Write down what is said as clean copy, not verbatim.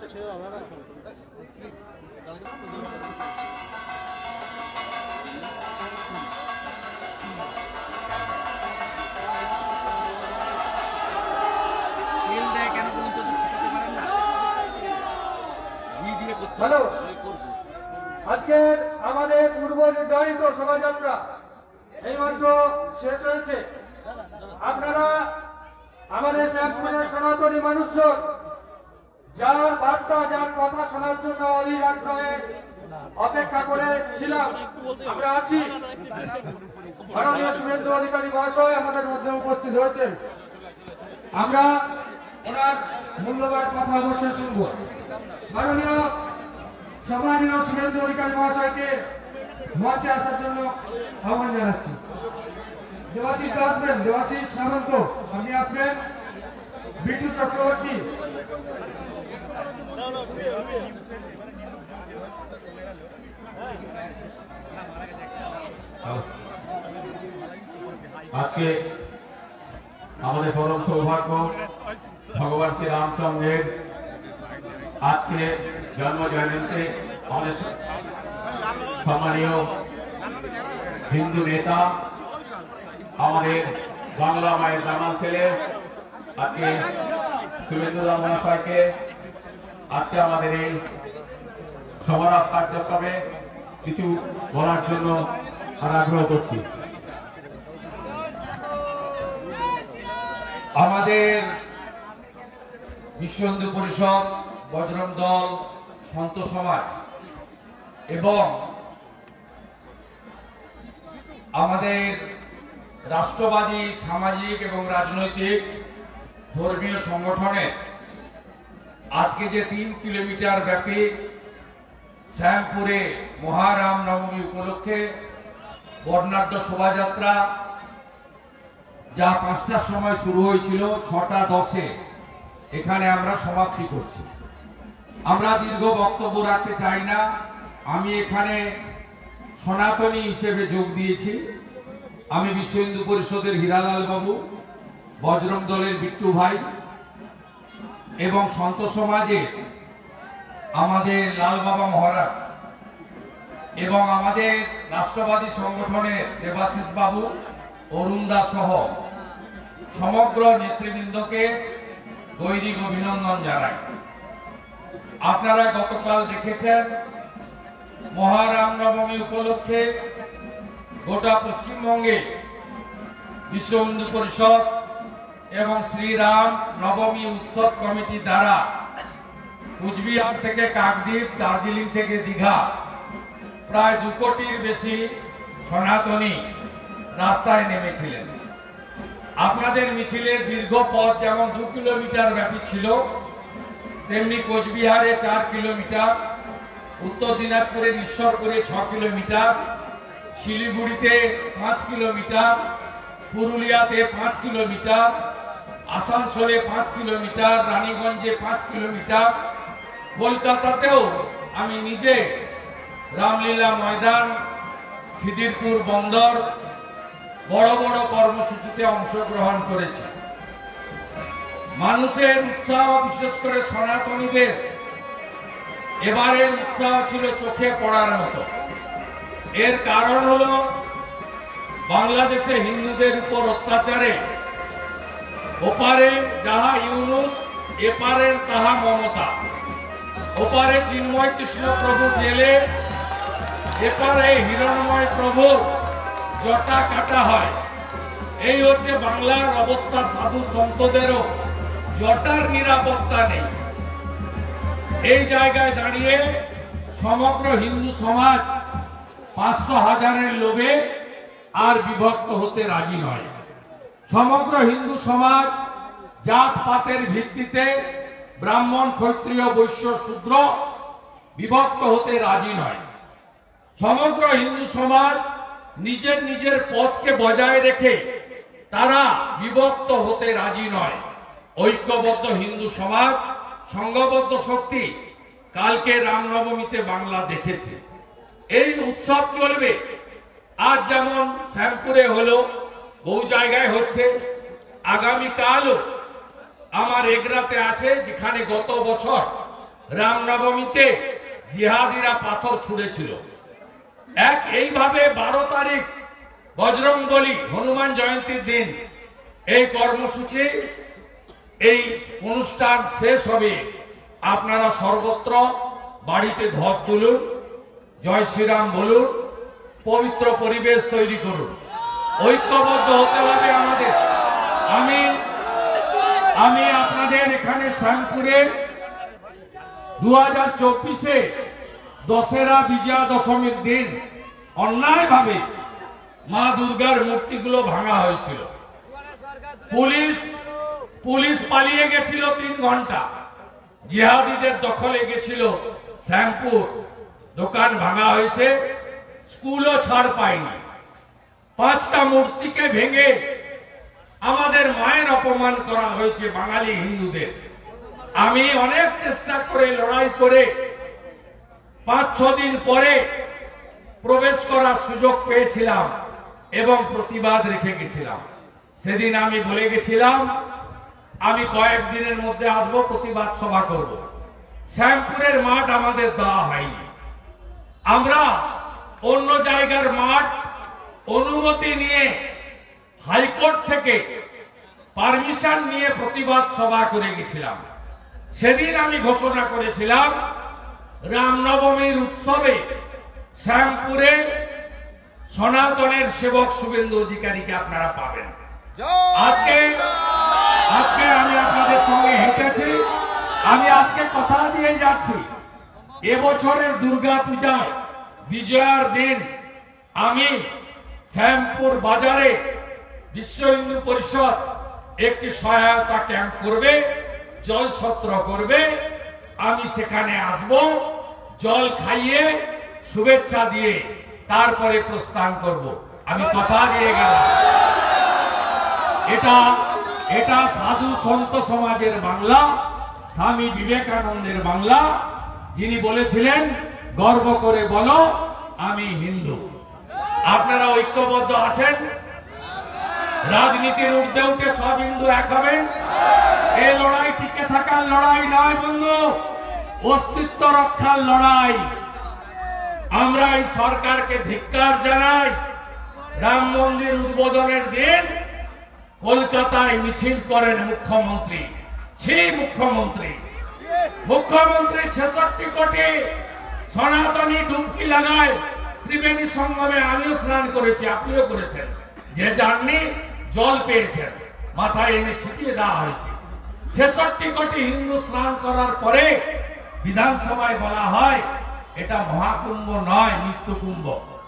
Hello, আজকে আমাদের পূর্ব নির্ধারিত শোভাযাত্রা এইমাত্র শেষ হয়েছে। আপনারা আমাদের শ্যামপুরের সনাতনী মানুষজন যার বার্তা, যার কথা শোনার জন্য অধীর আগ্রহে অপেক্ষা করে ছিলাম, আমরা আছি। মাননীয় শুভেন্দু অধিকারী মহাশয় আমাদের মধ্যে উপস্থিত হয়েছেন। আমরা ওনার মূল্যবান কথা অবশ্যই শুনব। মাননীয় সম্মানীয় শুভেন্দু অধিকারী মহাশয়কে মঞ্চে আসার জন্য আহ্বান জানাচ্ছি। দেবাশিস আসবেন, দেবাশিস সামন্ত আপনি আসবেন, বিট্টু চক্রবর্তী, আজকে আমাদের পরম সৌভাগ্য ভগবান শ্রী রামচন্দ্রের আজকে জন্ম জয়ন্তীতে আমাদের সম্মানীয় হিন্দু নেতা আমাদের বাংলা মায়ের জামাল ছেলে আজকে শুভেন্দু মহাশয়কে আজকে আমাদের এই সমারোহ কার্যক্রমে কিছু বলার জন্য আগ্রহ করছি। আমাদের বিশ্ব হিন্দু পরিষদ, বজরং দল, সন্ত সমাজ এবং আমাদের রাষ্ট্রবাদী সামাজিক এবং রাজনৈতিক ধর্মীয় সংগঠনের আজকে যে 3 কিলোমিটার ব্যাপী শ্যামপুরে মহারাম নবমী উপলক্ষে বর্ণাঢ্য শোভাযাত্রা, যা 5টার সময় শুরু হয়েছিল, 6টা 10-এ এখানে আমরা সমাপ্তি করছি। আমরা দীর্ঘ বক্তব্য রাখতে চাই না। আমি এখানে সনাতনী হিসেবে যোগ দিয়েছি। আমি বিশ্ব হিন্দু পরিষদের হীরালাল বাবু, বজরং দলের বিট্টু ভাই এবং সন্ত সমাজে আমাদের লাল বাবা মহারাজ এবং আমাদের রাষ্ট্রবাদী সংগঠনের দেবাশিস বাবু, অরুণ দাস সহ সমগ্র নেতৃবৃন্দকে গৈরিক অভিনন্দন জানাই। আপনারা গতকাল দেখেছেন মহারাম নবমী উপলক্ষে গোটা পশ্চিমবঙ্গে বিশ্ব হিন্দু পরিষদ এবং শ্রীরাম নবমী উৎসব কমিটি দ্বারা কুচবিহার থেকে কাকদ্বীপ, দার্জিলিং থেকে দীঘা প্রায় 2 কোটির বেশি সনাতনী রাস্তায় নেমেছিলেন। আপনাদের মিছিলের দীর্ঘ পথ যেমন 2 কিলোমিটার ব্যাপী ছিল, তেমনি কোচবিহারে 4 কিলোমিটার, উত্তর দিনাজপুরের ঈশ্বরপুরে 6 কিলোমিটার, শিলিগুড়িতে 5 কিলোমিটার, পুরুলিয়াতে 5 কিলোমিটার, আসানসোলে 5 কিলোমিটার, রানীগঞ্জে 5 কিলোমিটার, কলকাতাতেও আমি নিজে রামলীলা ময়দান, খিদিরপুর বন্দর বড় বড় কর্মসূচিতে অংশগ্রহণ করেছি। মানুষের উৎসাহ, বিশেষ করে সনাতনীদের এবারের উৎসাহ ছিল চোখে পড়ার মতো। এর কারণ হলো বাংলাদেশে হিন্দুদের উপর অত্যাচারে ওপারে যাহা ইউনুস, এপারের তাহা মমতা। ওপারে চিন্ময় কৃষ্ণ প্রভু জেলে, এপারে হিরণময় প্রভুর জটা কাটা হয়। এই হচ্ছে বাংলার অবস্থা। সাধু সন্তদেরও জটার নিরাপত্তা নেই। এই জায়গায় দাঁড়িয়ে সমগ্র হিন্দু সমাজ 500,000-এর লোভে আর বিভক্ত হতে রাজি নয়। সমগ্র হিন্দু সমাজ জাতপাতের ভিত্তিতে ব্রাহ্মণ, ক্ষত্রিয়, বৈশ্য, শূদ্র বিভক্ত হতে রাজি নয়। সমগ্র হিন্দু সমাজ নিজের নিজের পথকে বজায় রেখে তারা বিভক্ত হতে রাজি নয়। ঐক্যবদ্ধ হিন্দু সমাজ, সংঘবদ্ধ শক্তি কালকে রামনবমীতে বাংলা দেখেছে। এই উৎসব চলবে। আজ যেমন শ্যামপুরে হলো, বহু জায়গায় হচ্ছে, আগামীকালও আমার এগরাতে আছে, যেখানে গত বছর রামনবমীতে জিহাদিরা পাথর ছুঁড়েছিল। এইভাবে 12 তারিখ বজরংবলী হনুমান জয়ন্তীর দিন এই কর্মসূচি, এই অনুষ্ঠান শেষ হবে। আপনারা সর্বত্র বাড়িতে ধ্বজ তুলুন, জয় শ্রীরাম বলুন, পবিত্র পরিবেশ তৈরি করুন, ঐক্যবদ্ধ হতে হবে আমাদের। আমি আপনাদের এখানে শ্যামপুরে 2024-এ দশেরা বিজয়া দশমীর দিন অন্যায়ভাবে মা দুর্গার মূর্তিগুলো ভাঙা হয়েছিল। পুলিশ পালিয়ে গেছিল 3 ঘন্টা, জিহাদিদের দখলে গেছিল শ্যামপুর, দোকান ভাঙা হয়েছে, স্কুলও ছাড় পায়নি। 5টা মূর্তিকে ভেঙে আমাদের মায়ের অপমান করা হয়েছে বাঙালি হিন্দুদের। আমি অনেক চেষ্টা করে লড়াই করে 5-6 দিন পরে প্রবেশ করার সুযোগ পেয়েছিলাম এবং প্রতিবাদ রেখে গেছিলাম। সেদিন আমি বলে গেছিলাম আমি কয়েকদিনের মধ্যে আসবো, প্রতিবাদ সভা করব। শ্যামপুরের মাঠ আমাদের দেওয়া হয়নি। আমরা অন্য জায়গার মাঠ অনুমতি নিয়ে হাইকোর্ট থেকে পারমিশন নিয়ে প্রতিবাদ সভা করে গেছিলাম। সেদিন আমি ঘোষণা করেছিলাম রামনবমীর উৎসবে শ্যামপুরে সনাতনের সেবক শুভেন্দু অধিকারীকে আপনারা পাবেন। আজকে আমি আপনাদের সঙ্গে হেঁটেছি, আমি আজকে কথা দিয়ে যাচ্ছি এবছরের দুর্গা পূজায় বিজয়ার দিন আমি শ্যামপুর বাজারে বিশ্ব হিন্দু পরিষদ একটি সহায়তা ক্যাম্প করবে, জল ছত্র করবে। আমি সেখানে আসব, জল খাইয়ে শুভেচ্ছা দিয়ে তারপরে প্রস্থান করব। আমি কথা দিয়ে গেলাম। এটা সাধু সন্ত সমাজের বাংলা, স্বামী বিবেকানন্দের বাংলা, যিনি বলেছিলেন গর্ব করে বলো আমি হিন্দু। আপনারা ঐক্যবদ্ধ আছেন? রাজনীতির ঊর্ধ্বে উঠে সব হিন্দু এক হবেন। এই লড়াই টিকে থাকার লড়াই নয় বন্ধু, অস্তিত্ব রক্ষার লড়াই। আমরা এই সরকারকে ধিক্কার জানাই। রাম মন্দির উদ্বোধনের দিন কলকাতায় মিছিল করেন মুখ্যমন্ত্রী। মুখ্যমন্ত্রী 66 কোটি সনাতনী ডুবকি লাগায় ত্রিবেণী সঙ্গমে। আমিও স্নান করেছি, আপনিও করেছেন। যে যাননি জল পেয়েছেন, মাথায় এনে ছিটিয়ে দেওয়া হয়েছে। 66 কোটি হিন্দু স্নান করার পরে বিধানসভায় বলা হয় এটা মহাকুম্ভ নয়, মৃত্যুকুম্ভ।